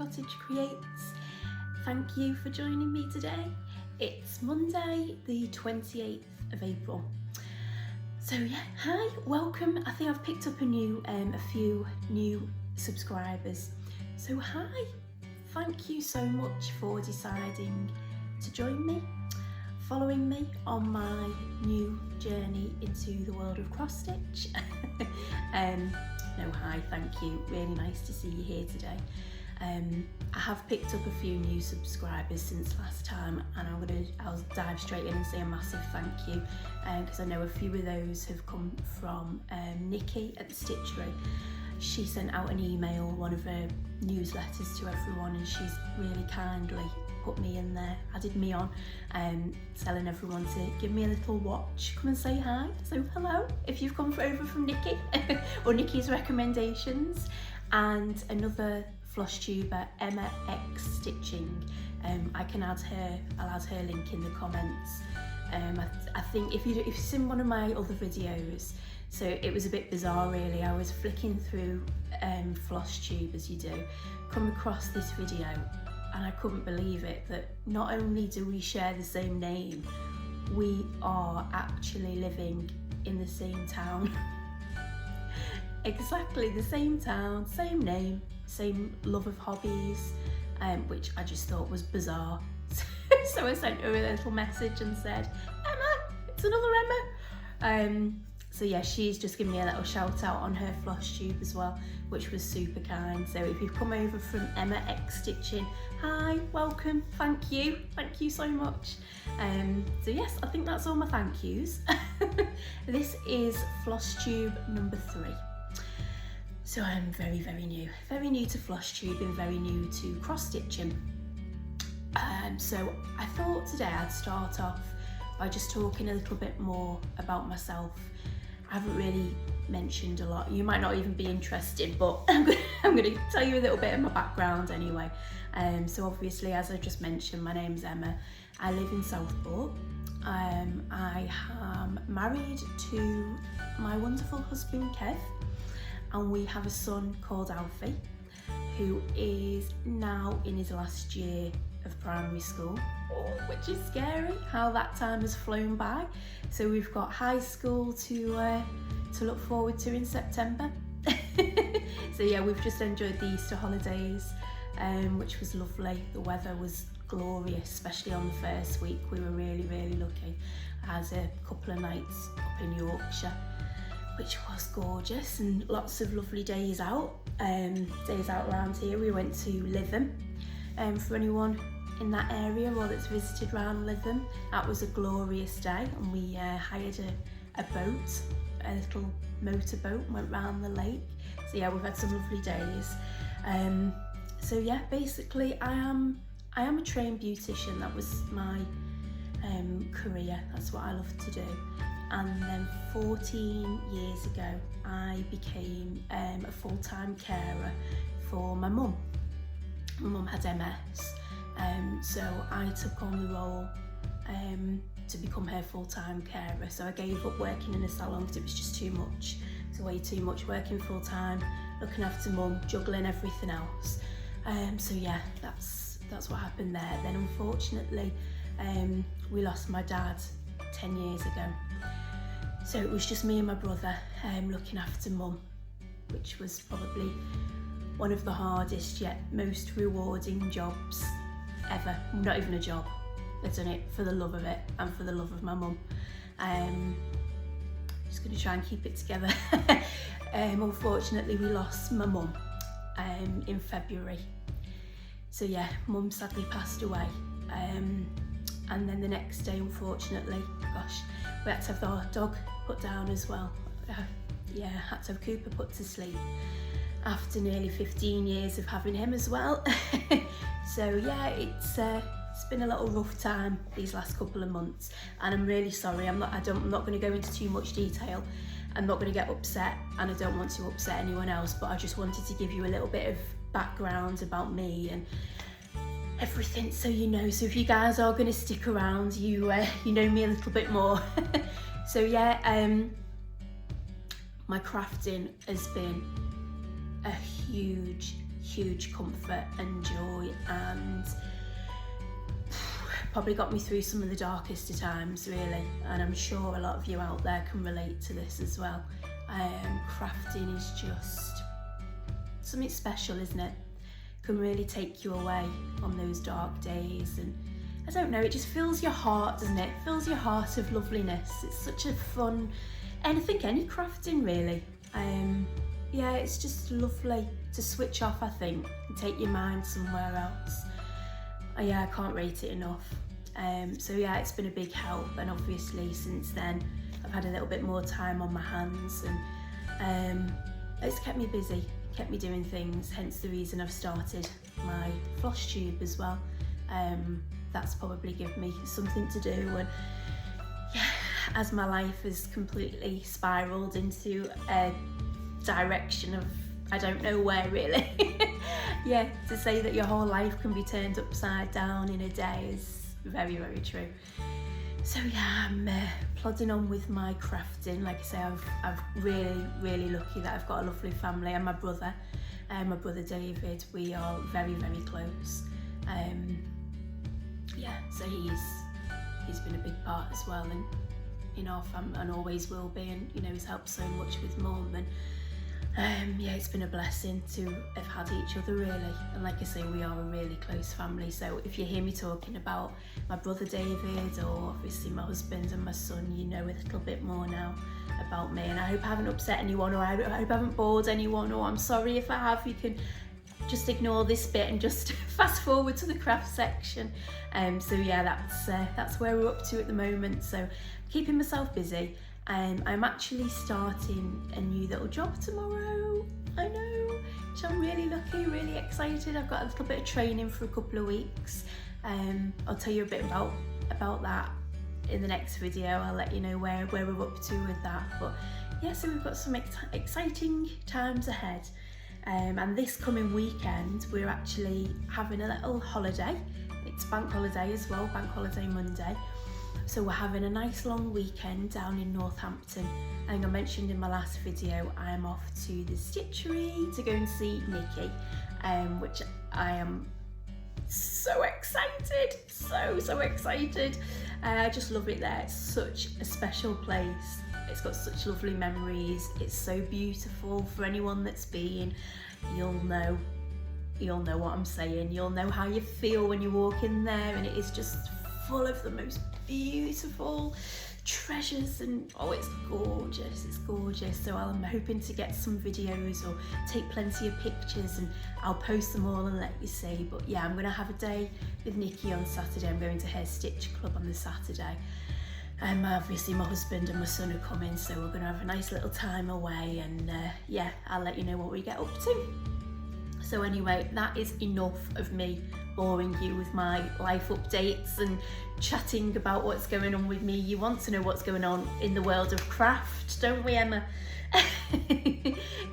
Cottage Creates. Thank you for joining me today. It's Monday the 28th of April. So yeah, hi, welcome. I think I've picked up a few new subscribers. So hi, thank you so much for deciding to join me, following me on my new journey into the world of cross stitch. No, hi, thank you. Really nice to see you here today. I have picked up a few new subscribers since last time, and I'll dive straight in and say a massive thank you, because I know a few of those have come from Nikki at the Stitchery. She sent out an email, one of her newsletters to everyone, and she's really kindly put me in there, added me on, telling everyone to give me a little watch, come and say hi. So hello, if you've come over from Nikki or Nikki's recommendations. And another Flosstuber, Emma X Stitching. I'll add her link in the comments. I think if you've seen one of my other videos, so it was a bit bizarre really. I was flicking through Flosstube as you do, come across this video, and I couldn't believe it that not only do we share the same name, we are actually living in the same town. Exactly the same town, same name, same love of hobbies, which I just thought was bizarre. So I sent her a little message and said, Emma, it's another Emma. So yeah, she's just given me a little shout out on her Flosstube as well, which was super kind. So if you've come over from Emma X Stitching, hi, welcome, thank you so much. So yes, I think that's all my thank yous. This is Flosstube number 3. So I'm very new to Flosstube and very new to cross stitching. So I thought today I'd start off by just talking a little bit more about myself. I haven't really mentioned a lot. You might not even be interested, but I'm going to tell you a little bit of my background anyway. So obviously, as I just mentioned, my name's Emma. I live in Southport. I am married to my wonderful husband Kev, and we have a son called Alfie, who is now in his last year of primary school, which is scary how that time has flown by. So we've got high school to look forward to in September. So yeah, we've just enjoyed the Easter holidays, which was lovely. The weather was glorious, especially on the first week. We were really lucky. I had a couple of nights up in Yorkshire, which was gorgeous, and lots of lovely days out around here. We went to Lytham, for anyone in that area or that's visited around Lytham. That was a glorious day, and we hired a boat, a little motorboat, and went round the lake. So yeah, we've had some lovely days. So yeah, basically I am a trained beautician. That was my career. That's what I love to do. And then 14 years ago, I became a full-time carer for my mum. My mum had MS, so I took on the role to become her full-time carer. So I gave up working in a salon because it was just too much. It's way too much working full-time, looking after mum, juggling everything else. So yeah, that's what happened there. Then unfortunately, we lost my dad 10 years ago. So it was just me and my brother looking after mum, which was probably one of the hardest yet most rewarding jobs ever. Not even a job, I've done it for the love of it and for the love of my mum. Just going to try and keep it together. Unfortunately, we lost my mum in February. So yeah, mum sadly passed away. And then the next day, unfortunately, gosh, we had to have our dog put down as well. Yeah, had to have Cooper put to sleep after nearly 15 years of having him as well. So yeah, it's been a little rough time these last couple of months, and I'm really sorry. I'm not going to go into too much detail. I'm not going to get upset, and I don't want to upset anyone else, but I just wanted to give you a little bit of background about me and everything, so you know. So if you guys are going to stick around, you know me a little bit more. So yeah, my crafting has been a huge comfort and joy and probably got me through some of the darkest of times, really. And I'm sure a lot of you out there can relate to this as well. Crafting is just something special, isn't it? Can really take you away on those dark days, and I don't know, it just fills your heart, doesn't it? It fills your heart of loveliness. It's such a fun, and I think any crafting really. Yeah, it's just lovely to switch off, I think, and take your mind somewhere else. Yeah, I can't rate it enough. So yeah, it's been a big help, and obviously since then I've had a little bit more time on my hands, and it's kept me busy, kept me doing things, hence the reason I've started my Flosstube as well. That's probably given me something to do, and yeah, as my life has completely spiraled into a direction of I don't know where really. Yeah, to say that your whole life can be turned upside down in a day is very, very true. So yeah, I'm plodding on with my crafting. Like I say, I've really lucky that I've got a lovely family, and my brother David, we are very, very close. Yeah, so he's been a big part as well in our family, and always will be, and you know, he's helped so much with Mum, and yeah, it's been a blessing to have had each other really. And like I say, we are a really close family, so if you hear me talking about my brother David, or obviously my husband and my son, you know a little bit more now about me. And I hope I haven't upset anyone, or I hope I haven't bored anyone, or I'm sorry if I have. You can just ignore this bit and just fast forward to the craft section. So yeah, that's where we're up to at the moment. So keeping myself busy. I'm actually starting a new little job tomorrow, I know, which I'm really lucky, really excited. I've got a little bit of training for a couple of weeks. I'll tell you a bit about that in the next video. I'll let you know where we're up to with that. But yeah, so we've got some exciting times ahead. And this coming weekend, we're actually having a little holiday. It's bank holiday as well, bank holiday Monday. So we're having a nice long weekend down in Northampton. I think I mentioned in my last video, I'm off to the stitchery to go and see Nikki, which I am so excited, so excited. I just love it there. It's such a special place. It's got such lovely memories. It's so beautiful. For anyone that's been, you'll know what I'm saying. You'll know how you feel when you walk in there, and it is just full of the most beautiful treasures, and oh, it's gorgeous. So I'm hoping to get some videos or take plenty of pictures, and I'll post them all and let you see. But yeah, I'm gonna have a day with Nikki on Saturday. I'm going to Hair Stitch Club on the Saturday. Obviously my husband and my son are coming, so we're gonna have a nice little time away, and yeah, I'll let you know what we get up to. So anyway, that is enough of me boring you with my life updates and chatting about what's going on with me. You want to know what's going on in the world of craft, don't we, Emma?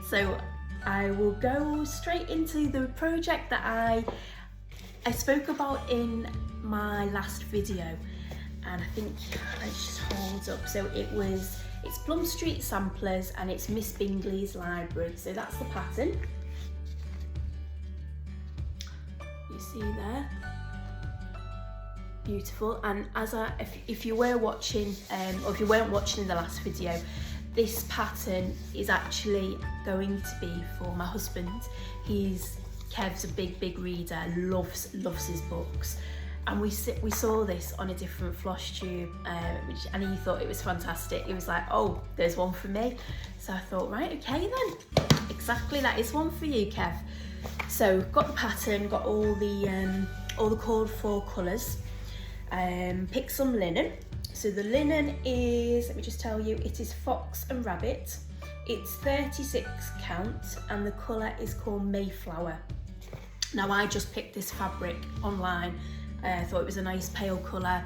So I will go straight into the project that I spoke about in my last video, and I think it just holds up. So it's Plum Street Samplers, and it's Miss Bingley's Library. So that's the pattern. You see there, beautiful. And if you were watching, or if you weren't watching in the last video, this pattern is actually going to be for my husband. Kev's a big reader, loves his books, and we saw this on a different Flosstube, and he thought it was fantastic. He was like, oh, there's one for me. So I thought, right, okay then, exactly, that is one for you, Kev. So got the pattern, got all the called for colours, picked some linen. So the linen is, let me just tell you, it is Fox and Rabbit. It's 36 count, and the colour is called Mayflower. Now I just picked this fabric online. I thought it was a nice pale colour,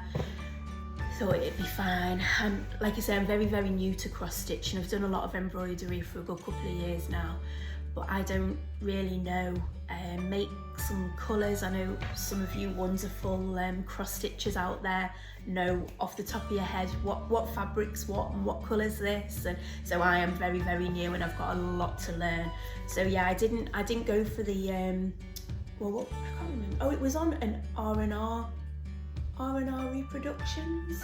thought it'd be fine. And like I say, I'm very new to cross stitching. I've done a lot of embroidery for a good couple of years now, but I don't really know make some colours. I know some of you wonderful cross stitchers out there know off the top of your head what fabrics what and what colours this, and so I am very new, and I've got a lot to learn. So yeah, I didn't go for the well, I can't remember. Oh, it was on an R&R Reproductions.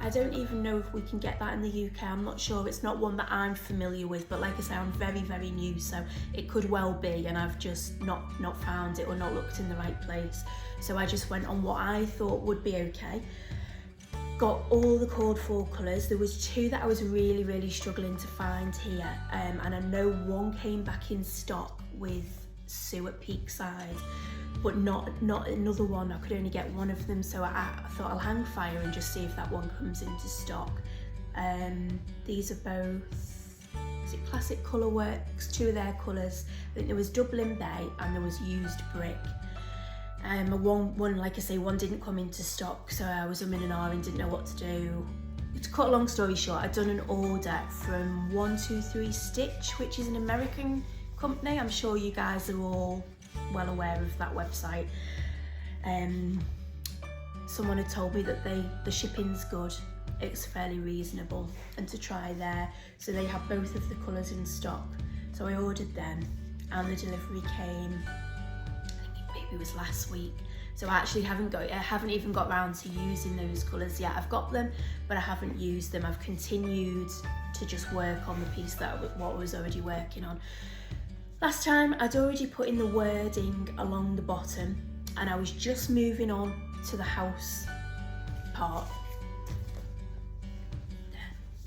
I don't even know if we can get that in the UK. I'm not sure. It's not one that I'm familiar with, but like I say, I'm very, very new, so it could well be, and I've just not found it or not looked in the right place. So I just went on what I thought would be okay. Got all the called for colours. There was 2 that I was really, really struggling to find here, and I know one came back in stock with Sue at Peakside, but not another one. I could only get one of them, so I thought I'll hang fire and just see if that one comes into stock. These are both, is it Classic Colour Works, 2 of their colours. I think there was Dublin Bay and there was Used Brick. One, like I say, one didn't come into stock, so I was umming and ahhing, didn't know what to do. To cut a long story short, I'd done an order from 123 Stitch, which is an American company. I'm sure you guys are all well aware of that website. Someone had told me that the shipping's good, it's fairly reasonable, and to try there. So they have both of the colours in stock. So I ordered them and the delivery came, I think maybe it was last week. So I actually haven't even got round to using those colours yet. I've got them, but I haven't used them. I've continued to just work on the piece what I was already working on. Last time I'd already put in the wording along the bottom, and I was just moving on to the house part.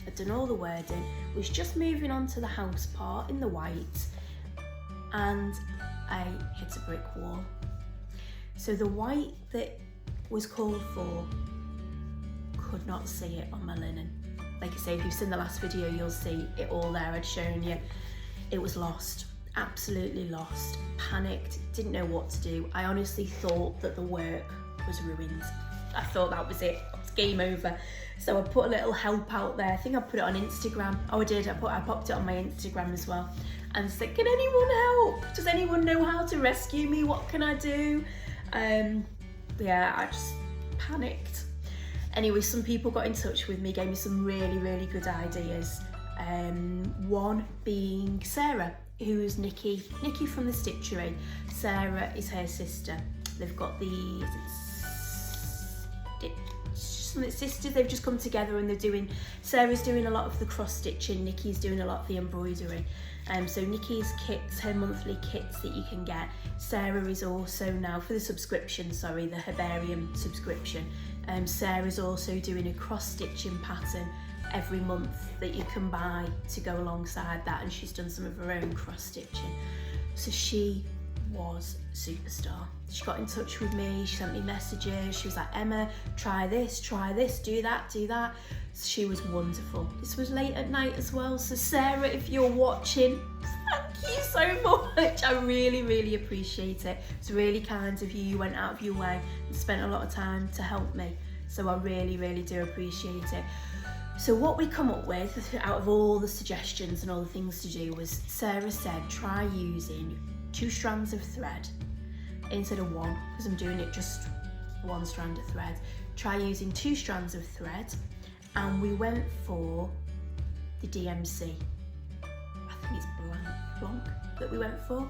I'd done all the wording, was just moving on to the house part in the white, and I hit a brick wall. So the white that was called for, could not see it on my linen. Like I say, if you've seen the last video, you'll see it all there. I'd shown you. It was lost. Absolutely lost, panicked, didn't know what to do. I honestly thought that the work was ruined. I thought that was it, it's game over. So I put a little help out there. I think I put it on Instagram. Oh, I did, I popped it on my Instagram as well. And said, can anyone help? Does anyone know how to rescue me? What can I do? Yeah, I just panicked. Anyway, some people got in touch with me, gave me some really, really good ideas. One being Sarah, who's Nikki from the Stitchery. Sarah is her sister. They've got the sisters. They've just come together and they're doing. Sarah's doing a lot of the cross stitching. Nikki's doing a lot of the embroidery. So Nikki's kits, her monthly kits that you can get. Sarah is also now for the subscription. The Herbarium subscription. Sarah's also doing a cross stitching pattern every month that you can buy to go alongside that, and she's done some of her own cross stitching. So she was a superstar. She got in touch with me, she sent me messages, she was like, Emma, try this, do that. So she was wonderful. This was late at night as well, so Sarah, if you're watching, thank you so much. I really, really appreciate it. It's really kind of you. You went out of your way and spent a lot of time to help me, so I really, really do appreciate it. So what we come up with out of all the suggestions and all the things to do was, Sarah said, try using 2 strands of thread instead of 1, because I'm doing it just 1 strand of thread. Try using 2 strands of thread, and we went for the DMC. I think it's Blanc that we went for.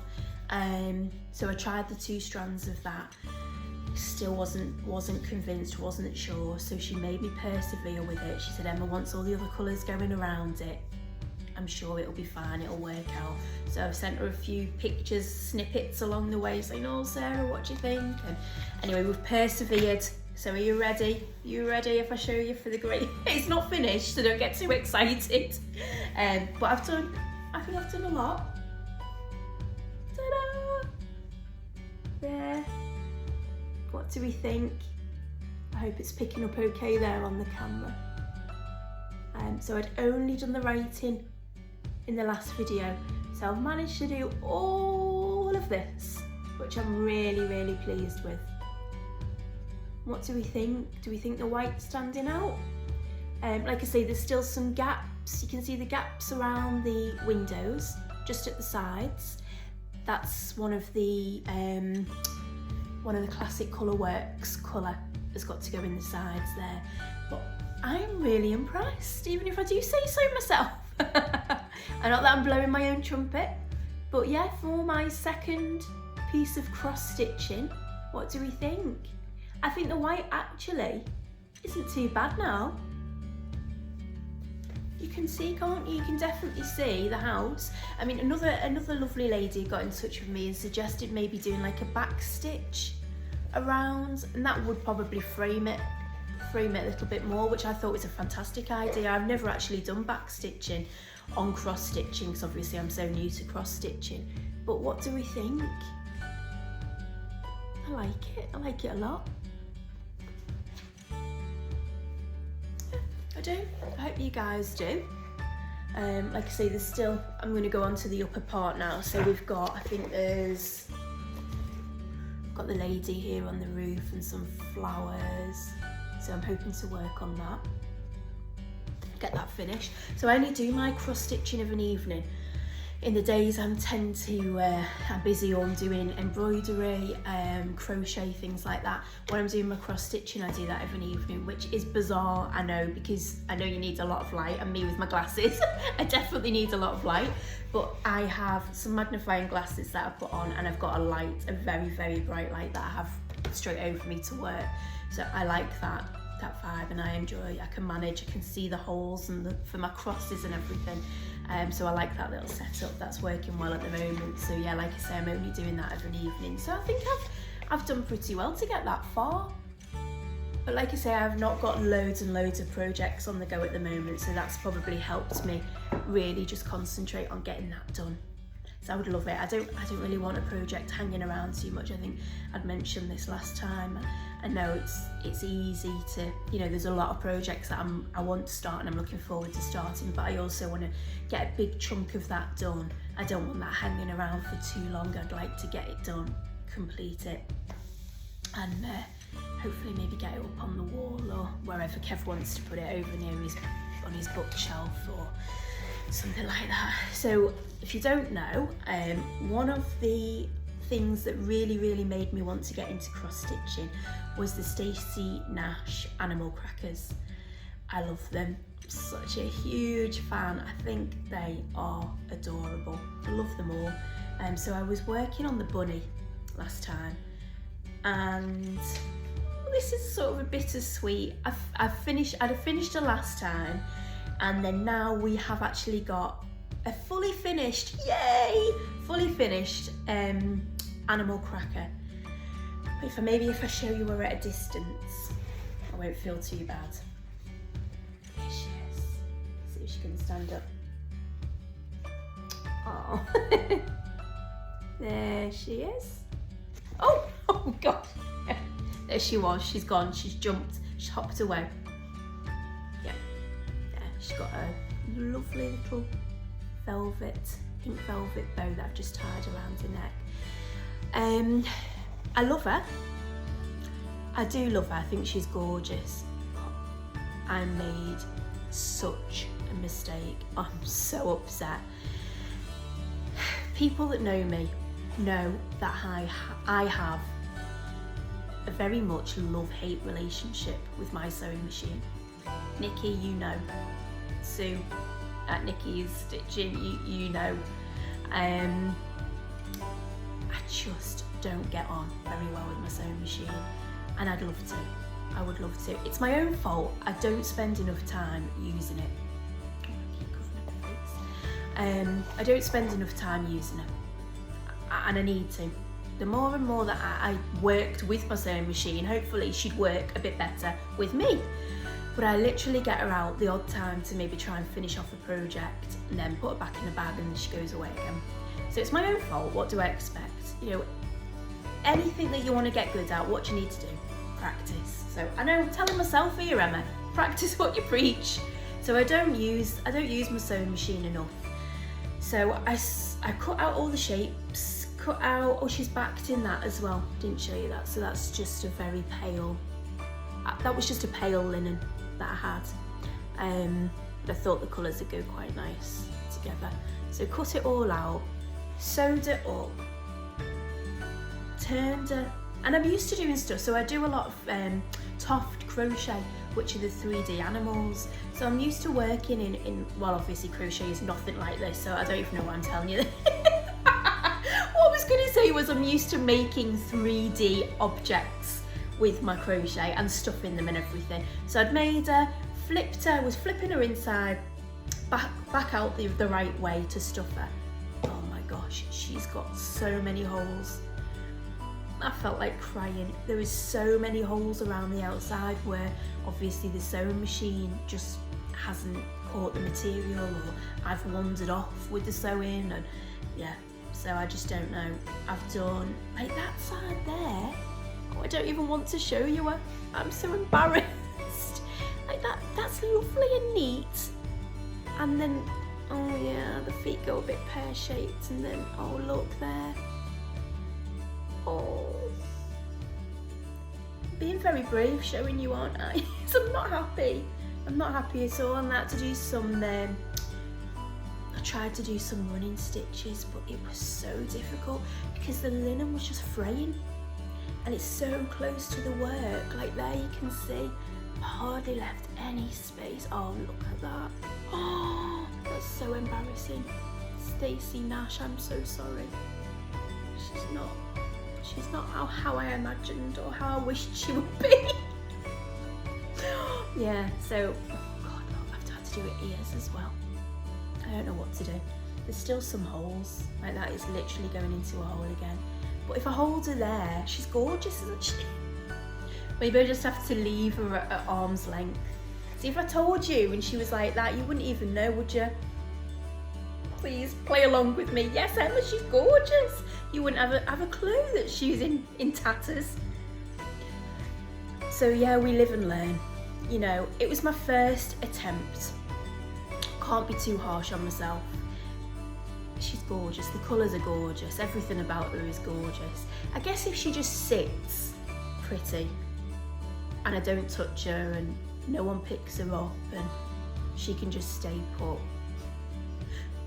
So I tried the 2 strands of that. Still wasn't convinced, wasn't sure, so she made me persevere with it. She said, Emma, once all the other colours going around it, I'm sure it'll be fine, it'll work out. So I've sent her a few pictures, snippets along the way saying, oh Sarah, what do you think? And anyway, we've persevered. So are you ready? If I show you for the great... It's not finished, so don't get too excited. But I think I've done a lot. Ta-da! There. What do we think? I hope it's picking up okay there on the camera. So I'd only done the writing in the last video, so I've managed to do all of this, which I'm really, really pleased with. What do we think? Do we think the white's standing out? Like I say, there's still some gaps. You can see the gaps around the windows, just at the sides. That's one of the Classic Colour Works colour has got to go in the sides there. But I'm really impressed, even if I do say so myself. And not that I'm blowing my own trumpet, but yeah, for my second piece of cross stitching. What do we think? I think the white actually isn't too bad now. You can see, can't you? You can definitely see the house. I mean, another lovely lady got in touch with me and suggested maybe doing like a back stitch around, and that would probably frame it a little bit more, which I thought was a fantastic idea. I've never actually done back stitching on cross stitching because obviously I'm so new to cross stitching. But what do we think? I like it a lot. I do. I hope you guys do. Like I say, there's still, I'm going to go on to the upper part now. So we've got, I think there's, got the lady here on the roof and some flowers. So I'm hoping to work on that, get that finished. So I only do my cross stitching of an evening. In the days I'm busy or I'm doing embroidery, crochet, things like that. When I'm doing my cross stitching, I do that of an evening, which is bizarre, I know, because I know you need a lot of light, and me with my glasses, I definitely need a lot of light. But I have some magnifying glasses that I put on, and I've got a light, a very, very bright light that I have straight over me to work. So I like that vibe, and I enjoy, I can manage, I can see the holes and for my crosses and everything. So I like that little setup, that's working well at the moment. So yeah, like I say, I'm only doing that of an evening. So I think I've done pretty well to get that far. But like I say, I've not got loads and loads of projects on the go at the moment. So that's probably helped me really just concentrate on getting that done. So I would love it. I don't really want a project hanging around too much. I think I'd mentioned this last time. I know it's easy to, you know, there's a lot of projects that I want to start and I'm looking forward to starting, but I also want to get a big chunk of that done. I don't want that hanging around for too long. I'd like to get it done, complete it, and hopefully maybe get it up on the wall or wherever Kev wants to put it, over near on his bookshelf or something like that. So if you don't know, one of the things that really made me want to get into cross stitching was the Stacy Nash animal crackers. I love them, such a huge fan. I think they are adorable. I love them all. So I was working on the bunny last time, and this is sort of a bittersweet. I'd have finished it last time, and then now we have actually got a fully finished, yay, fully finished animal cracker. Maybe if I show you her at a distance, I won't feel too bad. There she is. See if she can stand up. Oh, there she is. Oh God. There she was. She's gone. She's jumped. She's hopped away. Yeah. She's got a lovely little pink velvet bow that I've just tied around her neck. I love her. I do love her. I think she's gorgeous. But I made such a mistake. I'm so upset. People that know me know that I have a very much love-hate relationship with my sewing machine. Nikki, you know. Sue at Nikki's Stitching, you know. I just don't get on very well with my sewing machine, and I'd love to. I would love to. It's my own fault. I don't spend enough time using it. I don't spend enough time using it, and I need to. The more and more that I worked with my sewing machine, hopefully she'd work a bit better with me. But I literally get her out the odd time to maybe try and finish off a project and then put her back in the bag and she goes away again. So it's my own fault. What do I expect? You know, anything that you want to get good at, what do you need to do? Practice. So I know I'm telling myself here, Emma, practice what you preach. So I don't use my sewing machine enough. So I cut out all the shapes, oh, she's backed in that as well. Didn't show you that. So that's just a very pale, that was just a pale linen that I had. But I thought the colours would go quite nice together. So cut it all out, sewed it up, turned it, and I'm used to doing stuff. So I do a lot of Toft crochet, which are the 3D animals. So I'm used to working in well, obviously crochet is nothing like this, so I don't even know why I'm telling you this. What I was going to say say was I'm used to making 3D objects with my crochet and stuffing them and everything. So I'd made her, flipped her, was flipping her inside, back out the right way to stuff her. Oh my gosh, she's got so many holes. I felt like crying. There is so many holes around the outside where obviously the sewing machine just hasn't caught the material, or I've wandered off with the sewing, and yeah, so I just don't know. I've done like that side there. Oh, I don't even want to show you her. I'm so embarrassed. Like that's lovely and neat. And then, oh yeah, the feet go a bit pear-shaped, and then, oh look there. Oh, being very brave showing you, aren't I? So I'm not happy. I'm not happy at all. And I had to do some, I tried to do some running stitches, but it was so difficult because the linen was just fraying. And it's so close to the work. Like there you can see, I hardly left any space. Oh, look at that. Oh, that's so embarrassing. Stacy Nash, I'm so sorry. She's not how I imagined or how I wished she would be. Yeah, so, oh God, I've had to do her ears as well. I don't know what to do. There's still some holes, like that is literally going into a hole again. But if I hold her there, she's gorgeous, isn't she? Maybe I just have to leave her at arm's length. See, if I told you and she was like that, you wouldn't even know, would you? Please play along with me. Yes, Emma, she's gorgeous. You wouldn't have a clue that she's in tatters. So yeah, we live and learn. You know, it was my first attempt. Can't be too harsh on myself. She's gorgeous. The colours are gorgeous. Everything about her is gorgeous. I guess if she just sits pretty and I don't touch her and no one picks her up and she can just stay put,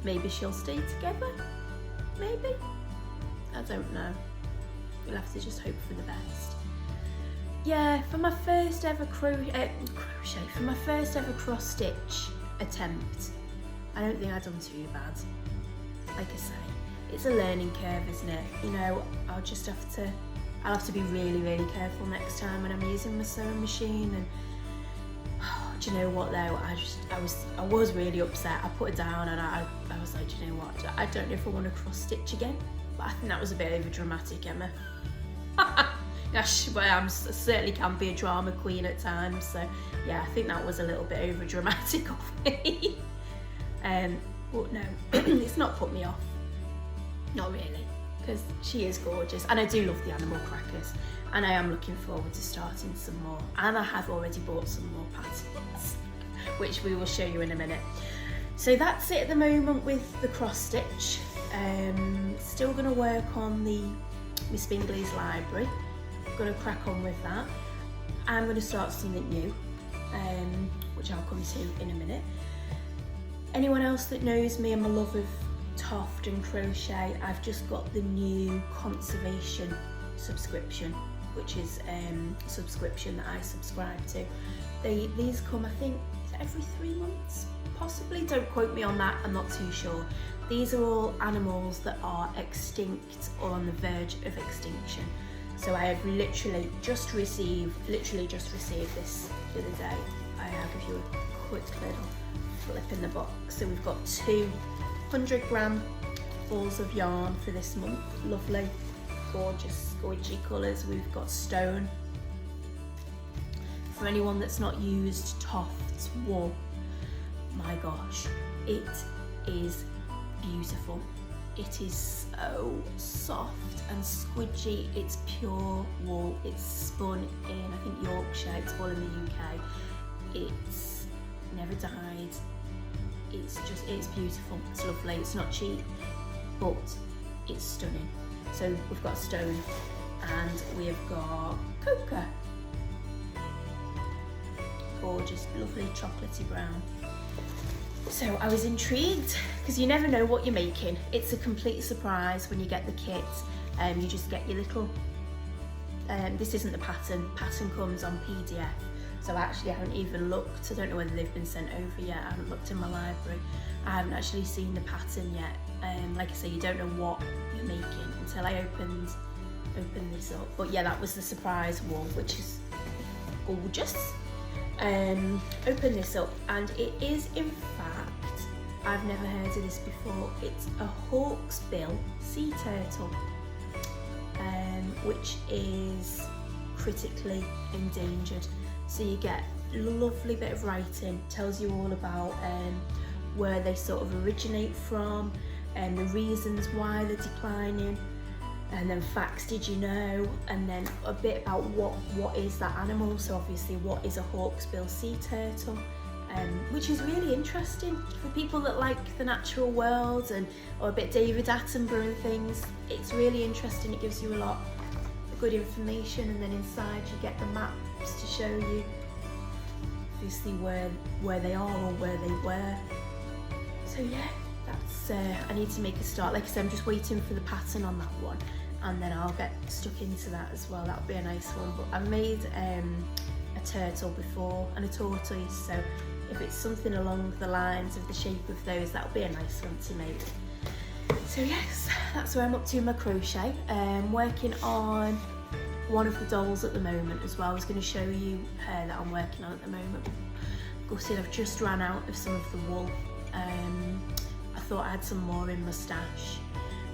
maybe she'll stay together. Maybe. I don't know. We'll have to just hope for the best. Yeah, for my first ever crochet, for my first ever cross stitch attempt, I don't think I've done too bad. Like I say, it's a learning curve, isn't it? You know, I'll have to be really, really careful next time when I'm using my sewing machine. And do you know what though? I was really upset. I put it down and I was like, do you know what? I don't know if I want to cross stitch again. But I think that was a bit over dramatic, Emma. Gosh, well, I certainly can be a drama queen at times. So yeah, I think that was a little bit over dramatic of me. But no, it's not put me off. Not really, because she is gorgeous. And I do love the animal crackers. And I am looking forward to starting some more. And I have already bought some more patterns, which we will show you in a minute. So that's it at the moment with the cross stitch. Still going to work on the Miss Bingley's library. Going to crack on with that. I'm going to start something new, which I'll come to in a minute. Anyone else that knows me and my love of Toft and crochet, I've just got the new conservation subscription, which is a subscription that I subscribe to. These come, I think, every 3 months, possibly. Don't quote me on that, I'm not too sure. These are all animals that are extinct or on the verge of extinction. So I have literally just received this the other day. I'll give you a quick little flip in the box. So we've got 200-gram balls of yarn for this month. Lovely, gorgeous, squidgy colours. We've got stone. For anyone that's not used Toft's wool, my gosh, it is beautiful. It is so soft and squidgy. It's pure wool. It's spun in, I think, Yorkshire. It's wool in the UK. It's never dyed. It's beautiful. It's lovely. It's not cheap, but it's stunning. So we've got stone and we've got cocoa. Gorgeous, lovely chocolatey brown. So I was intrigued because you never know what you're making. It's a complete surprise when you get the kit. You just get your little, this isn't the pattern. Pattern comes on PDF. So I actually haven't even looked. I don't know whether they've been sent over yet. I haven't looked in my library. I haven't actually seen the pattern yet. Like I say, you don't know what you're making until I opened this up. But yeah, that was the surprise wool, which is gorgeous. Open this up, and it is, in fact, I've never heard of this before. It's a hawksbill sea turtle, which is critically endangered. So you get a lovely bit of writing, tells you all about where they sort of originate from and the reasons why they're declining, and then facts did you know, and then a bit about what is that animal. So obviously, what is a hawksbill sea turtle, which is really interesting for people that like the natural world or a bit David Attenborough and things. It's really interesting. It gives you a lot of good information, and then inside you get the maps to show you obviously where they are or where they were. So yeah, that's I need to make a start. Like I said, I'm just waiting for the pattern on that one, and then I'll get stuck into that as well. That would be a nice one. But I've made a turtle before and a tortoise, so if it's something along the lines of the shape of those, that would be a nice one to make. So yes, that's where I'm up to in my crochet. Working on one of the dolls at the moment as well. I was going to show you her that I'm working on at the moment. Gutted, I've just ran out of some of the wool. I thought I had some more in my stash,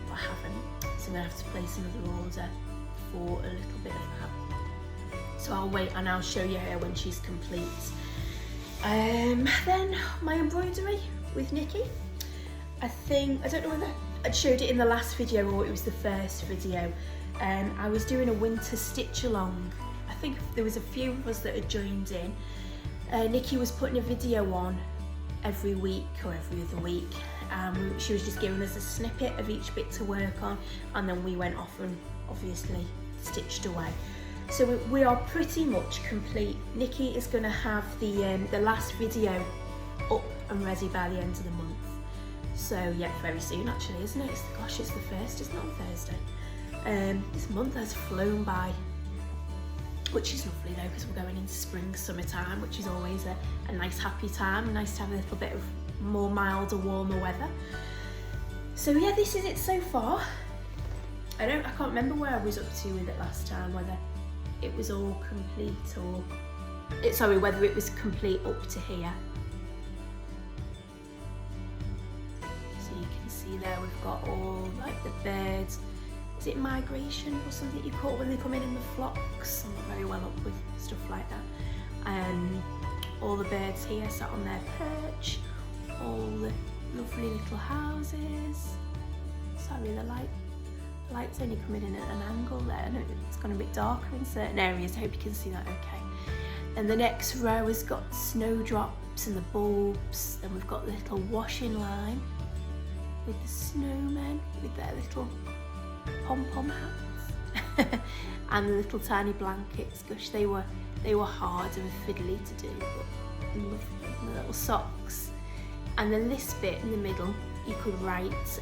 but I haven't. So I'm going to have to place another order for a little bit of that. So I'll wait and I'll show you her when she's complete. Then my embroidery with Nikki. I don't know whether I'd showed it in the last video or it was the first video. I was doing a winter stitch along. I think there was a few of us that had joined in. Nikki was putting a video on every week or every other week. She was just giving us a snippet of each bit to work on, and then we went off and obviously stitched away. So we are pretty much complete. Nikki is going to have the last video up and ready by the end of the month. So yeah, very soon actually, isn't it? Gosh, it's the 1st, isn't it, on Thursday? This month has flown by, which is lovely though, because we're going into spring, summertime, which is always a nice happy time. Nice to have a little bit of more milder, warmer weather. So yeah, this is it so far. I can't remember where I was up to with it last time, whether it was all complete or whether it was complete up to here. So you can see there we've got all like the birds. Is it migration or something you call it when they come in the flocks? I'm not very well up with stuff like that. All the birds here sat on their perch, all the lovely little houses. Sorry, the light's only coming in at an angle there. No, it's gone a bit darker in certain areas. I hope you can see that okay. And the next row has got snowdrops and the bulbs. Then we've got the little washing line with the snowmen with their little pom-pom hats and the little tiny blankets. Gosh, they were hard and fiddly to do, but lovely. And the little socks. And then this bit in the middle, you could write,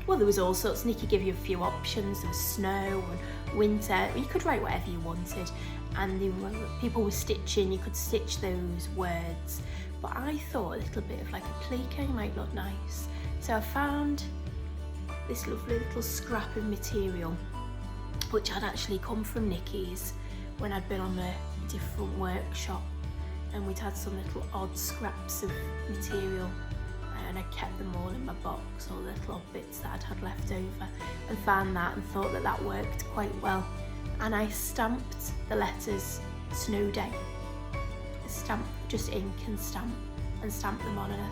well, there was all sorts. Nikki gave you a few options. There was snow and winter. You could write whatever you wanted. And people were stitching, you could stitch those words. But I thought a little bit of like a plique might look nice. So I found this lovely little scrap of material, which had actually come from Nikki's when I'd been on a different workshop, and we'd had some little odd scraps of material, and I kept them all in my box, all the little odd bits that I'd had left over, and found that and thought that worked quite well. And I stamped the letters Snow Day. I stamped just ink and stamped them on, and I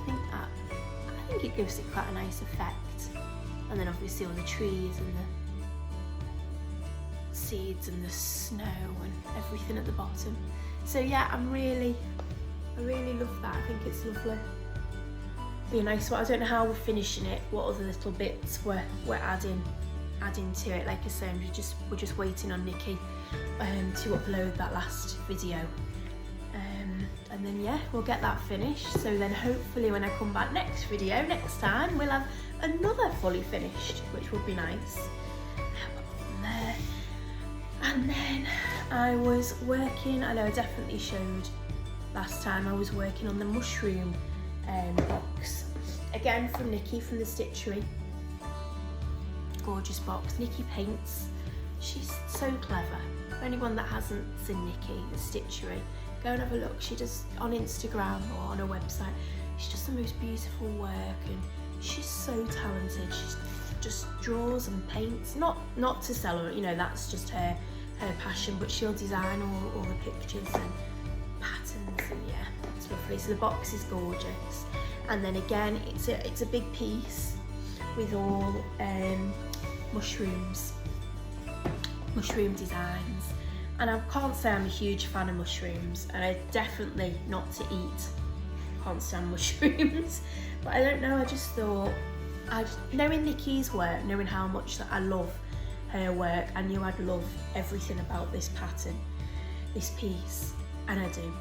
think it gives it quite a nice effect. And then obviously all the trees and the seeds and the snow and everything at the bottom. So yeah, I really love that. I think it's lovely. Be a nice one. I don't know how we're finishing it, what other little bits we're adding to it. Like I say, we're just waiting on Nikki to upload that last video. And then yeah, we'll get that finished. So then hopefully when I come back next time, we'll have another fully finished, which would be nice. There. And then I was working, I know I definitely showed last time, I was working on the mushroom box. Again from Nikki from the Stitchery. Gorgeous box. Nikki paints. She's so clever. For anyone that hasn't seen Nikki, the Stitchery, go and have a look. She does on Instagram or on her website. She does the most beautiful work and she's so talented. She just draws and paints. Not to sell her, you know, that's just her passion, but she'll design all the pictures and patterns, and yeah, it's lovely. So the box is gorgeous. And then again, it's a big piece with all mushroom designs. And I can't say I'm a huge fan of mushrooms, and I definitely not to eat. Can't stand mushrooms. But I don't know, I just thought, knowing Nikki's work, knowing how much that I love her work, I knew I'd love everything about this pattern, this piece, and I do.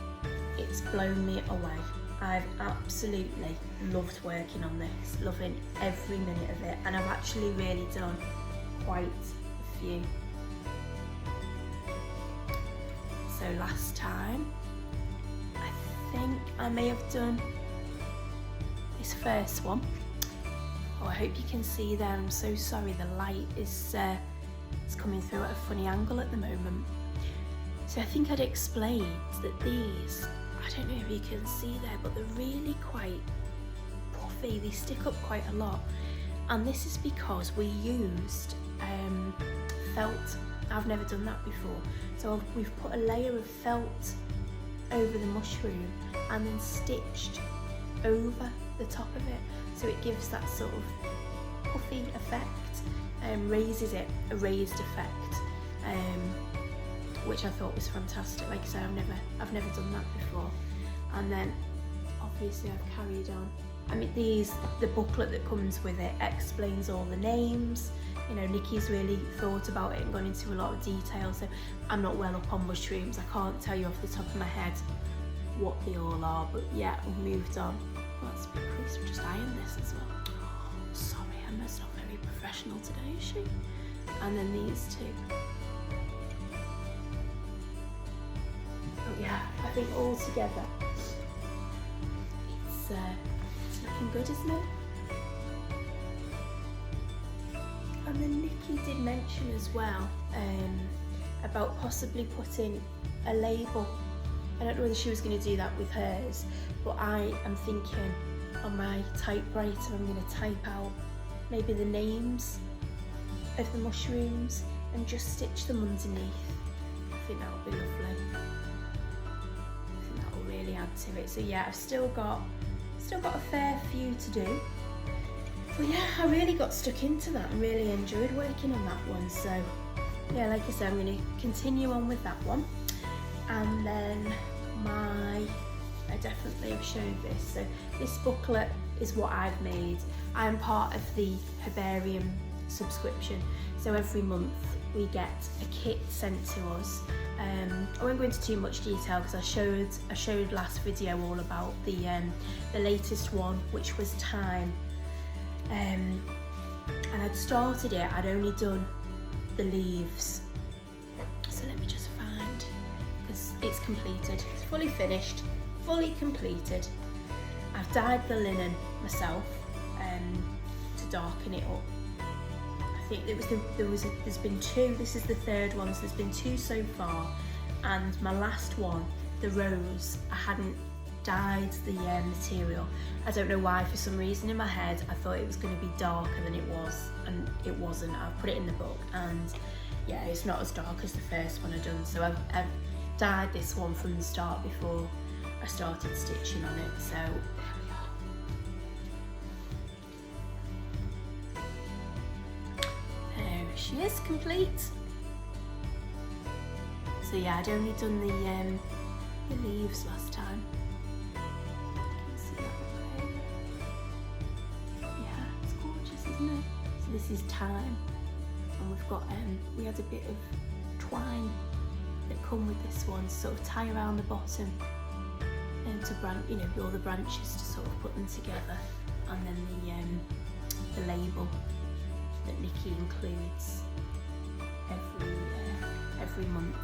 It's blown me away. I've absolutely loved working on this, loving every minute of it, and I've actually really done quite a few. So last time, I think I may have done this first one. Oh, I hope you can see there. I'm so sorry, the light is it's coming through at a funny angle at the moment. So I think I'd explained that these, I don't know if you can see there, but they're really quite puffy. They stick up quite a lot. And this is because we used felt. I've never done that before. So we've put a layer of felt over the mushroom and then stitched over the top of it. So it gives that sort of puffy effect, raises it, a raised effect, which I thought was fantastic. Like I say, I've never done that before. And then obviously I've carried on. I mean, the booklet that comes with it explains all the names. You know, Nikki's really thought about it and gone into a lot of detail, so I'm not well up on mushrooms. I can't tell you off the top of my head what they all are, but yeah, we've moved on. Well, that's a bit creased. We've just ironed this as well. Oh, sorry, Emma's not very professional today, is she? And then these two. Oh yeah, I think all together, it's looking good, isn't it? And then Nikki did mention as well about possibly putting a label. I don't know whether she was going to do that with hers, but I am thinking on my typewriter I'm going to type out maybe the names of the mushrooms and just stitch them underneath. I think that would be lovely. I think that will really add to it. So yeah, I've still got a fair few to do. But yeah, I really got stuck into that and really enjoyed working on that one. So yeah, like I said, I'm going to continue on with that one. And then I definitely have showed this. So this booklet is what I've made. I'm part of the Herbarium subscription. So every month we get a kit sent to us. I won't go into too much detail because I showed last video all about the latest one, which was Time. And I'd started it, I'd only done the leaves. So let me just find, because it's completed, it's fully finished, fully completed. I've dyed the linen myself to darken it up. I think there's been two, this is the third one, so there's been two so far. And my last one, the rose, I hadn't dyed the material. I don't know why, for some reason in my head I thought it was going to be darker than it was, and it wasn't. I've put it in the book and yeah, it's not as dark as the first one I've done. So I've dyed this one from the start before I started stitching on it. So there she is, complete. So yeah, I'd only done the leaves last time. So this is Time, and we've got we had a bit of twine that come with this one, sort of tie around the bottom and to all the branches to sort of put them together, and then the label that Nikki includes every month.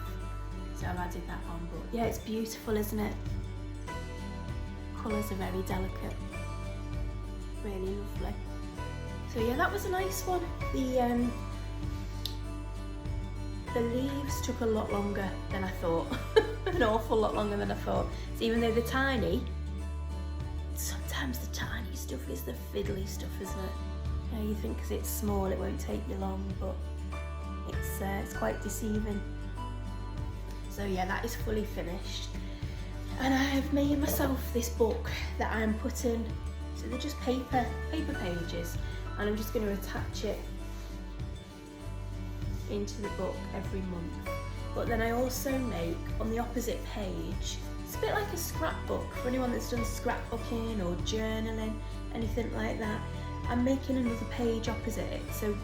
So I've added that on, but yeah, it's beautiful, isn't it? Colours are very delicate, really lovely. So yeah, that was a nice one. The leaves took a lot longer than I thought, an awful lot longer than I thought. So even though they're tiny, sometimes the tiny stuff is the fiddly stuff, isn't it? You know, you think because it's small it won't take you long, but it's quite deceiving. So yeah, that is fully finished. And I have made myself this book that I'm putting, so they're just paper pages, and I'm just going to attach it into the book every month. But then I also make, on the opposite page, it's a bit like a scrapbook for anyone that's done scrapbooking or journaling, anything like that. I'm making another page opposite it. So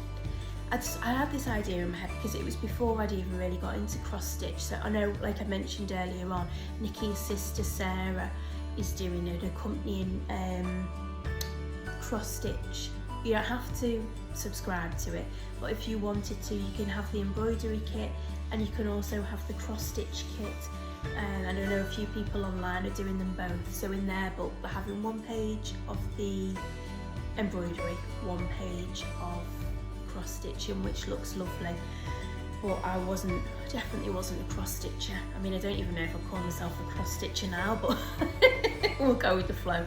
I had this idea in my head because it was before I'd even really got into cross stitch. So I know, like I mentioned earlier on, Nikki's sister Sarah is doing an accompanying cross stitch. You don't have to subscribe to it, but if you wanted to, you can have the embroidery kit, and you can also have the cross stitch kit. And I know a few people online are doing them both. So in their book, they're having one page of the embroidery, one page of cross stitching, which looks lovely. But I definitely wasn't a cross stitcher. I mean, I don't even know if I call myself a cross stitcher now, but we'll go with the flow.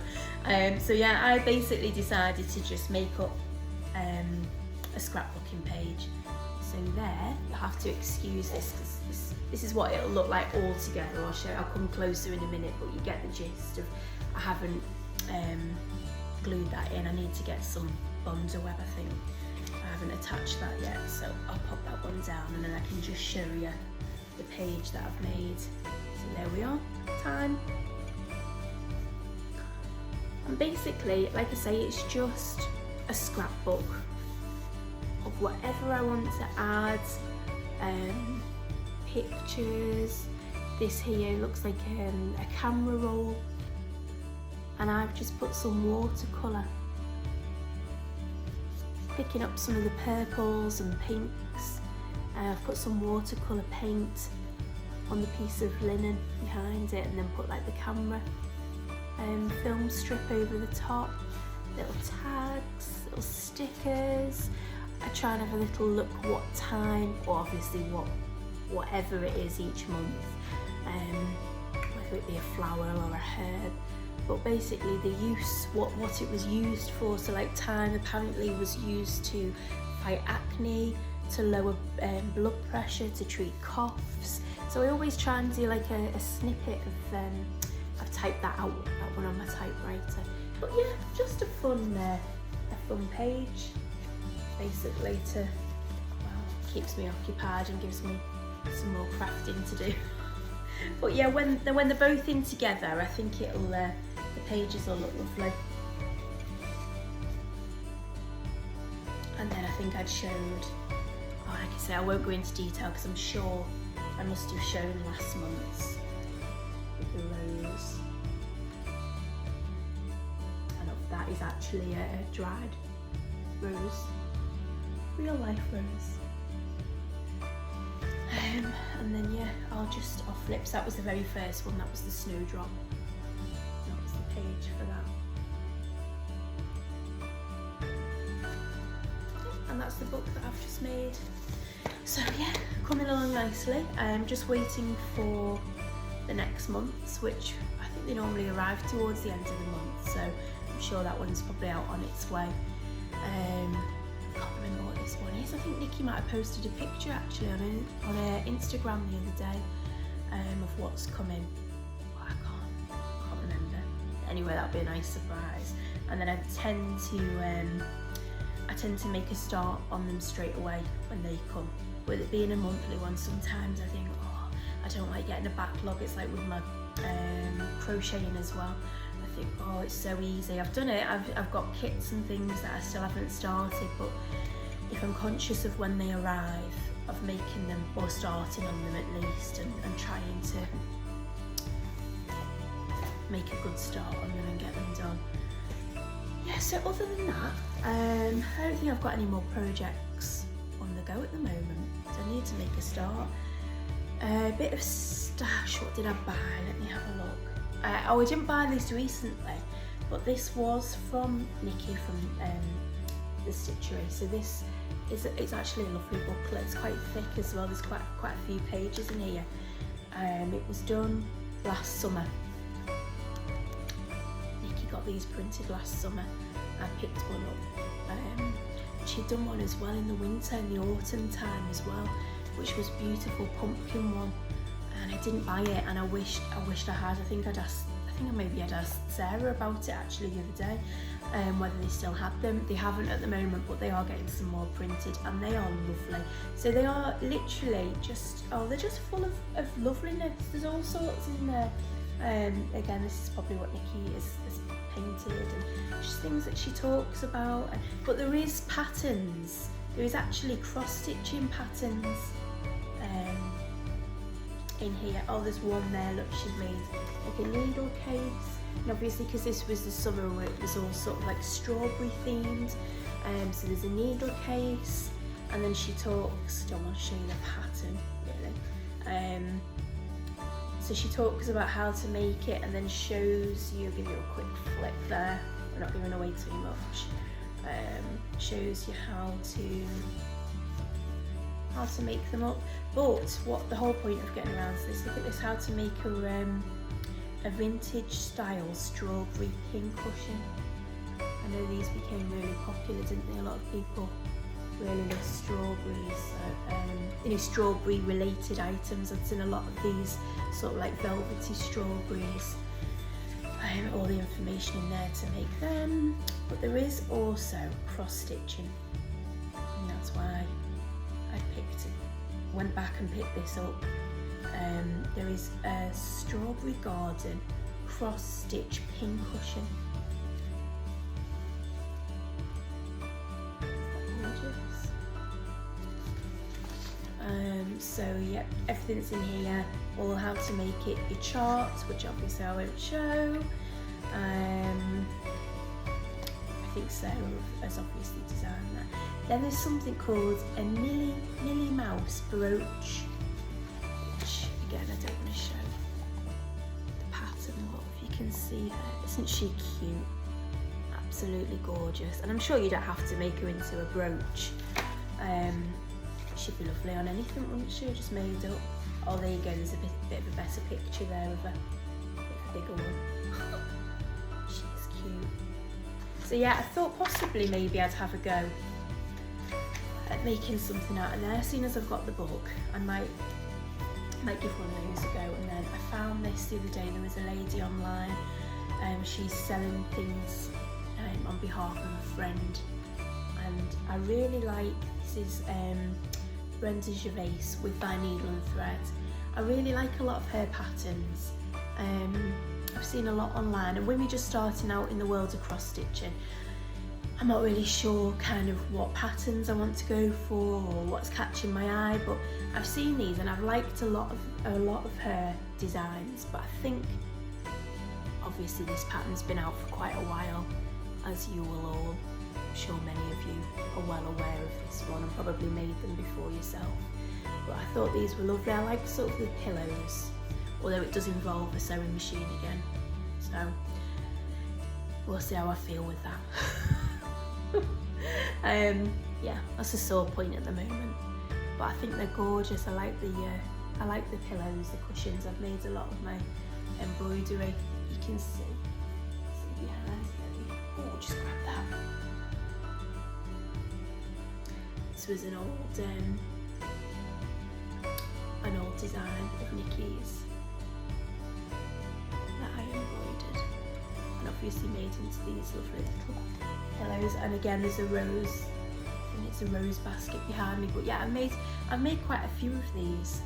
So yeah, I basically decided to just make up a scrapbooking page. So there, you'll have to excuse this because this is what it'll look like all together. I'll come closer in a minute, but you get the gist of, I haven't glued that in. I need to get some Bonds or Web, I think. I haven't attached that yet, so I'll pop that one down and then I can just show you the page that I've made. So there we are, time. And basically, like I say, it's just a scrapbook of whatever I want to add, pictures. This here looks like a camera roll, and I've just put some watercolour, picking up some of the purples and pinks. I've put some watercolour paint on the piece of linen behind it, and then put like the camera film strip over the top, little tags, little stickers. I try and have a little look what time, or obviously whatever it is each month, whether it be a flower or a herb. But basically the use, what it was used for. So like thyme apparently was used to fight acne, to lower blood pressure, to treat coughs. So I always try and do like a snippet of, I've typed that out, that one on my typewriter. But yeah, just a fun page, basically, to, well, keeps me occupied and gives me some more crafting to do. But yeah, when they're both in together, I think it'll, the pages will look lovely. And then I think I'd showed, oh, like I say, I won't go into detail because I'm sure I must have shown last month's with the rose. And that is actually a dried rose, real life rose. And then yeah, I'll flip. So that was the very first one, that was the snowdrop. That was the page for that. And that's the book that I've just made. So yeah, coming along nicely. I'm just waiting for the next month's, which I think they normally arrive towards the end of the month. So I'm sure that one's probably out on its way. I can't remember what this one is. I think Nikki might have posted a picture actually on her Instagram the other day of what's coming. Oh, I can't remember. Anyway, that'll be a nice surprise. And then I tend to make a start on them straight away when they come. With it being a monthly one, sometimes I think, oh, I don't like getting a backlog. It's like with my crocheting as well. I think, oh, it's so easy. I've done it. I've got kits and things that I still haven't started, but if I'm conscious of when they arrive, of making them or starting on them at least, and trying to make a good start on them and get them done. Yeah, so other than that, I don't think I've got any more projects on the go at the moment. So I need to make a start. A bit of stash. What did I buy? Let me have a look. Oh, I didn't buy this recently, but this was from Nikki from the Stitchery. So this is, it's actually a lovely booklet. It's quite thick as well. There's quite a few pages in here. It was done last summer. Nikki got these printed last summer. I picked one up. She'd done one as well in the winter and the autumn time as well, which was beautiful pumpkin one. And I didn't buy it, and I wished I had. I think I maybe had asked Sarah about it actually the other day, whether they still had them. They haven't at the moment, but they are getting some more printed, and they are lovely. So they are literally just, they're just full of loveliness. There's all sorts in there. Again, this is probably what Nikki has painted, and just things that she talks about. But there is patterns. There is actually cross-stitching patterns in here. Oh, there's one there, look, she's made like a needle case, and obviously because this was the summer where it was all sort of like strawberry themed, so there's a needle case, and then she talks, I don't want to show you the pattern really, so she talks about how to make it, and then shows you, give you a quick flick there, we're not giving away too much, shows you how to make them up. But what the whole point of getting around to this, look at this, how to make a vintage style strawberry pin cushion. I know these became really popular, didn't they? A lot of people really love strawberries, strawberry related items. I've seen a lot of these sort of like velvety strawberries. All the information in there to make them, but there is also cross stitching, and that's why I went back and picked this up. There is a Strawberry Garden cross stitch pin cushion. So yeah, everything's in here. All how to make it, your charts, which obviously I won't show. I think Sarah has obviously designed that. Then there's something called a Millie Mouse brooch, which again I don't want to show the pattern, but if you can see her, isn't she cute? Absolutely gorgeous. And I'm sure you don't have to make her into a brooch. She'd be lovely on anything, wouldn't she? Just made up. Oh, there you go, there's a bit of a better picture there of a bigger one. She's cute. So yeah, I thought possibly maybe I'd have a go at making something out of there. As soon as I've got the book, I might give one of those a go. And then I found this the other day. There was a lady online, she's selling things on behalf of a friend, and I really like, this is Brenda Gervais with Thy Needle and Thread. I really like a lot of her patterns. I've seen a lot online, and when we're just starting out in the world of cross stitching, I'm not really sure kind of what patterns I want to go for or what's catching my eye, but I've seen these and I've liked a lot of her designs. But I think obviously this pattern's been out for quite a while, as you will all, I'm sure many of you are well aware of this one and probably made them before yourself. But I thought these were lovely. I like sort of the pillows, although it does involve a sewing machine again, so we'll see how I feel with that. Yeah, that's a sore point at the moment, but I think they're gorgeous. I like the pillows, the cushions. I've made a lot of my embroidery. You can see behind. Oh, just grab that. This was an old design of Nikki's that I embroidered and obviously made into these lovely little pillows. And again, there's a rose, I think it's a rose basket behind me. But yeah, I've made quite a few of these.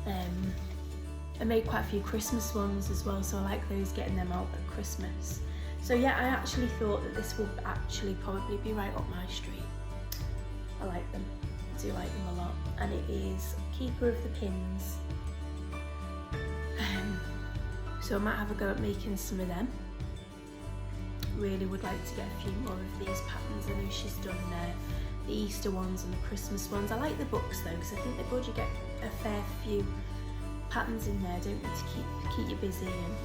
I made quite a few Christmas ones as well, so I like those, getting them out at Christmas. So yeah, I actually thought that this would actually probably be right up my street. I like them, I do like them a lot. And it is Keeper of the Pins. So I might have a go at making some of them. Really would like to get a few more of these patterns. I know she's done the Easter ones and the Christmas ones. I like the books though, because I think they're good. You get a fair few patterns in there, don't we, to keep you busy and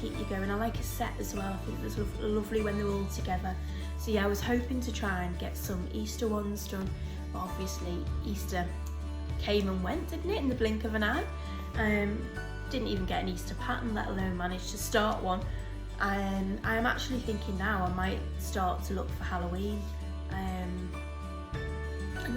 keep you going. I like a set as well. I think it's lovely when they're all together. So yeah, I was hoping to try and get some Easter ones done, but obviously Easter came and went, didn't it, in the blink of an eye. Didn't even get an Easter pattern, let alone manage to start one. And I am actually thinking now I might start to look for Halloween. And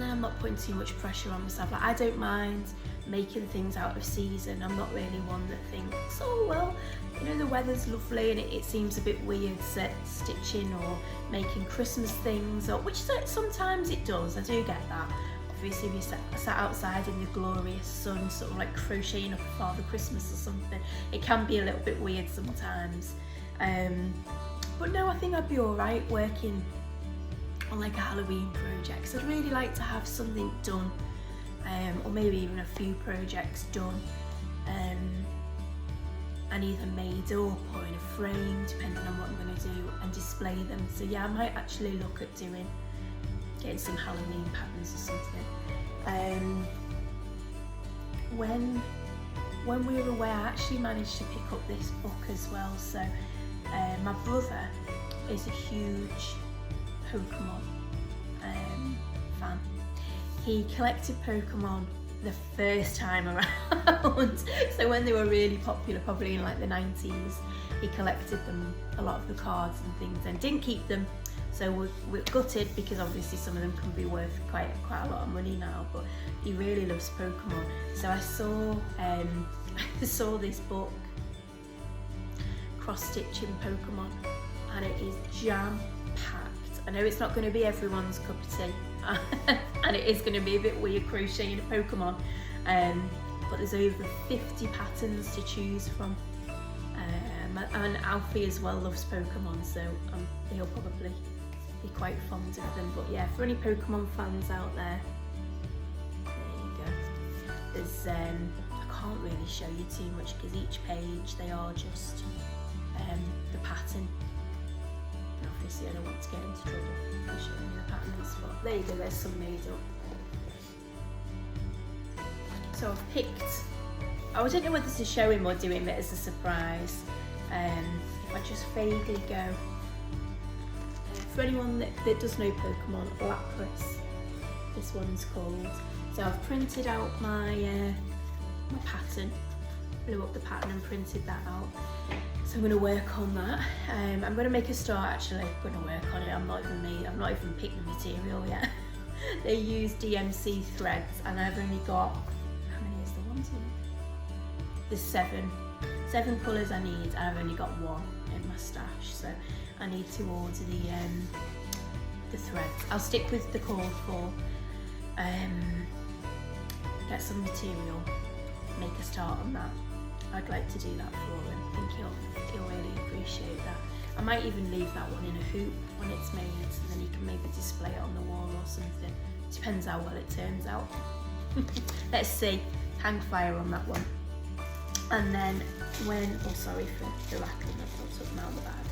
then I'm not putting too much pressure on myself. Like, I don't mind making things out of season. I'm not really one that thinks, oh well, you know, the weather's lovely and it seems a bit weird stitching or making Christmas things, or which sometimes it does, I do get that. Obviously if you sat outside in the glorious sun, sort of like crocheting up a Father Christmas or something, it can be a little bit weird sometimes. But no, I think I'd be alright working on like a Halloween project, so I'd really like to have something done, or maybe even a few projects done, and either made up or in a frame, depending on what I'm going to do, and display them. So yeah, I might actually look at getting some Halloween patterns or something. When we were away, I actually managed to pick up this book as well. So my brother is a huge Pokemon fan. He collected Pokemon the first time around. So when they were really popular, probably in like the 90s, he collected them, a lot of the cards and things, and didn't keep them. So we're gutted, because obviously some of them can be worth quite a lot of money now, but he really loves Pokemon. So I saw this book, cross-stitching Pokemon, and it is jam-packed. I know it's not going to be everyone's cup of tea, and it is going to be a bit weird crocheting a Pokemon, but there's over 50 patterns to choose from. And Alfie as well loves Pokemon, so he'll probably be quite fond of them. But yeah, for any Pokemon fans out there you go. There's I can't really show you too much, because each page, they are just the pattern. And obviously I don't want to get into trouble for showing you the patterns, but there you go, there's some made up. So I've picked, I don't know whether to show him or do him it as a surprise. If I just vaguely go, for anyone that does know Pokemon, Lapras, this one's called. So I've printed out my pattern, blew up the pattern and printed that out. So I'm going to work on that. I'm going to make a start actually. I'm going to work on it. I've not even picked the material yet. They use DMC threads, and I've only got, how many is the one? There's seven colours I need, and I've only got one in my stash, so I need to order the threads. I'll stick with the call for get some material, make a start on that. I'd like to do that for him. I think he'll really appreciate that. I might even leave that one in a hoop when it's made, and then he can maybe display it on the wall or something. Depends how well it turns out. Let's see. Hang fire on that one. And then sorry for the rattling, I've got something out of the bag.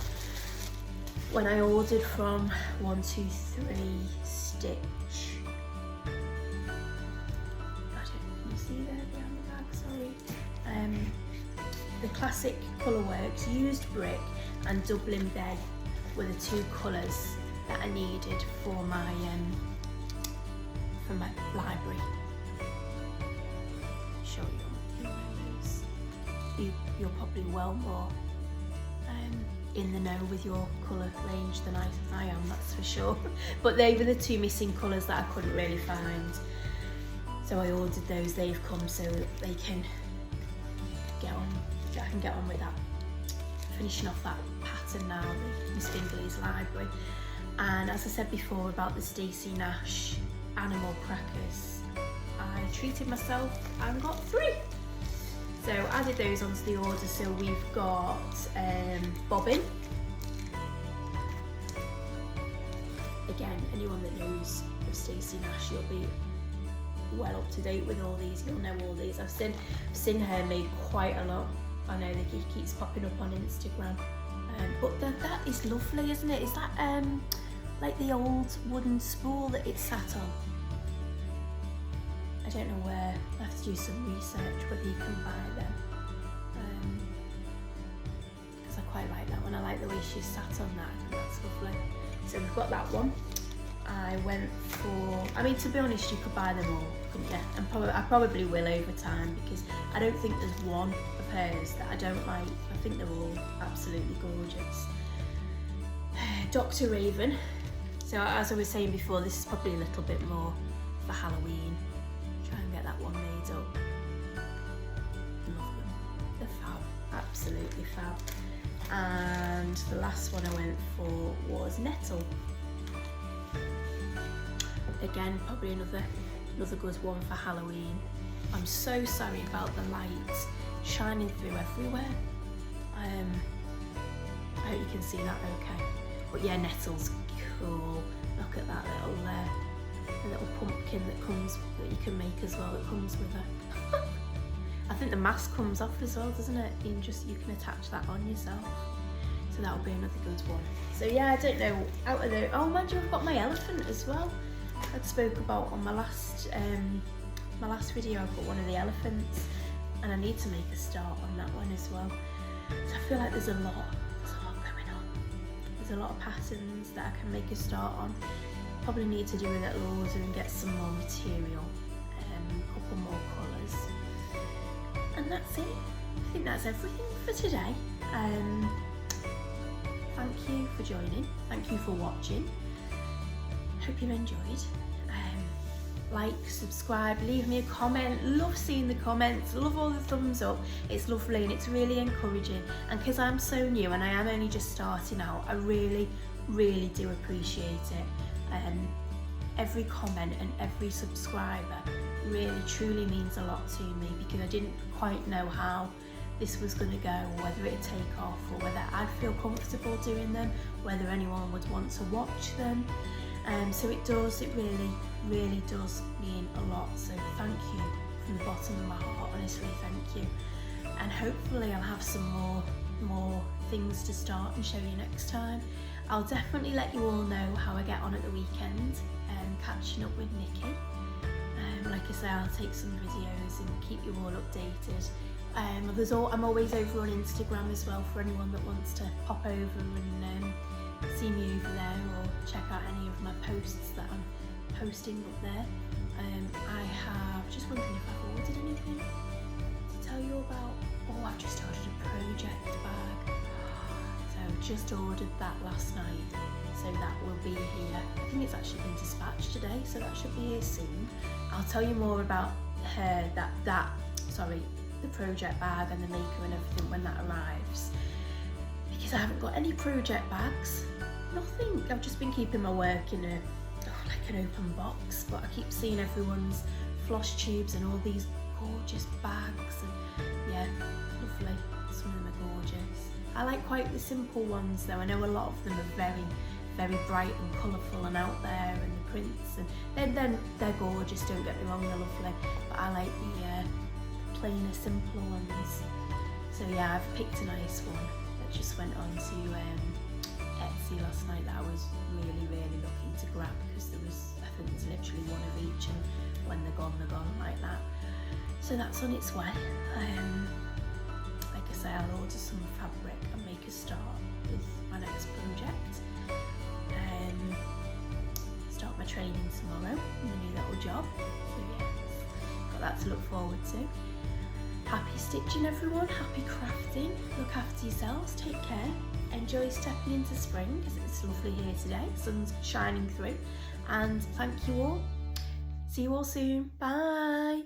When I ordered from 123 Stitch, can you see there behind the bag, sorry. The classic Colourworks used brick and Dublin Bay were the two colours that I needed for my library. Show you those. You're probably well more in the know with your colour range than I am, that's for sure. But they were the two missing colours that I couldn't really find. So I ordered those, they've come, so that they can I can get on with that. Finishing off that pattern now, the Miss Bingley's library. And as I said before about the Stacy Nash animal crackers, I treated myself and got 3. So added those onto the order. So we've got bobbin. Again, anyone that knows of Stacy Nash, you'll be well up to date with all these. You'll know all these. I've seen her made quite a lot. I know that he keeps popping up on Instagram. But that is lovely, isn't it? Is that like the old wooden spool that it's sat on? I don't know where, I have to do some research whether you can buy them. Because I quite like that one. I like the way she sat on that, I think that's lovely. So we've got that one. I went for, I mean, to be honest, you could buy them all, couldn't you? And I probably will over time, because I don't think there's one of hers that I don't like. I think they're all absolutely gorgeous. Dr. Raven. So as I was saying before, this is probably a little bit more for Halloween. Try and get that one made up. Love them. They're fab. Absolutely fab. And the last one I went for was Nettle. Again, probably another good one for Halloween. I'm so sorry about the light shining through everywhere. I hope you can see that okay. But yeah, Nettle's cool. Look at that little pumpkin that you can make as well, that comes with her. I think the mask comes off as well, doesn't it? You can attach that on yourself. So that'll be another good one. So yeah, I don't know, out of the, oh mind you, I've got my elephant as well. I spoke about on my last video, I've got one of the elephants, and I need to make a start on that one as well. So I feel like there's a lot going on. There's a lot of patterns that I can make a start on. Probably need to do a little order and get some more material, a couple more colours. And that's it. I think that's everything for today. Thank you for joining. Thank you for watching. Hope you enjoyed. Like, subscribe, leave me a comment. Love seeing the comments, love all the thumbs up. It's lovely and it's really encouraging. And because I'm so new and I am only just starting out, I really do appreciate it. Every comment and every subscriber really truly means a lot to me, because I didn't quite know how this was going to go, or whether it'd take off, or whether I'd feel comfortable doing them, whether anyone would want to watch them. So it really does mean a lot. So thank you from the bottom of my heart, honestly, thank you. And hopefully I'll have some more things to start and show you next time. I'll definitely let you all know how I get on at the weekend, catching up with Nikki. Like I say, I'll take some videos and keep you all updated. I'm always over on Instagram as well, for anyone that wants to pop over and see me over there, or check out any of my posts that I'm posting up there. I have, just wondering if I've ordered anything to tell you about. Oh, I've just ordered a project bag. So just ordered that last night, so that will be here. I think it's actually been dispatched today, so that should be here soon. I'll tell you more about the project bag and the maker and everything when that arrives, because I haven't got any project bags, nothing. I've just been keeping my work in like an open box, but I keep seeing everyone's Flosstubes and all these gorgeous bags, and yeah, lovely. Some of them are gorgeous. I like quite the simple ones though. I know a lot of them are very bright and colourful and out there, and the prints, and they're gorgeous, don't get me wrong, they're lovely, but I like the plainer, simpler ones. So yeah, I've picked a nice one that just went on to Etsy last night that I was really looking to grab, because I think there's literally one of each, and when they're gone like that. So that's on its way. Like I say, I'll order some fabric and make a start with my next project. Start my training tomorrow in the new little job. So yes, got that to look forward to. Happy stitching everyone, happy crafting, look after yourselves, take care, enjoy stepping into spring, because it's lovely here today, sun's shining through, and thank you all. See you all soon, bye!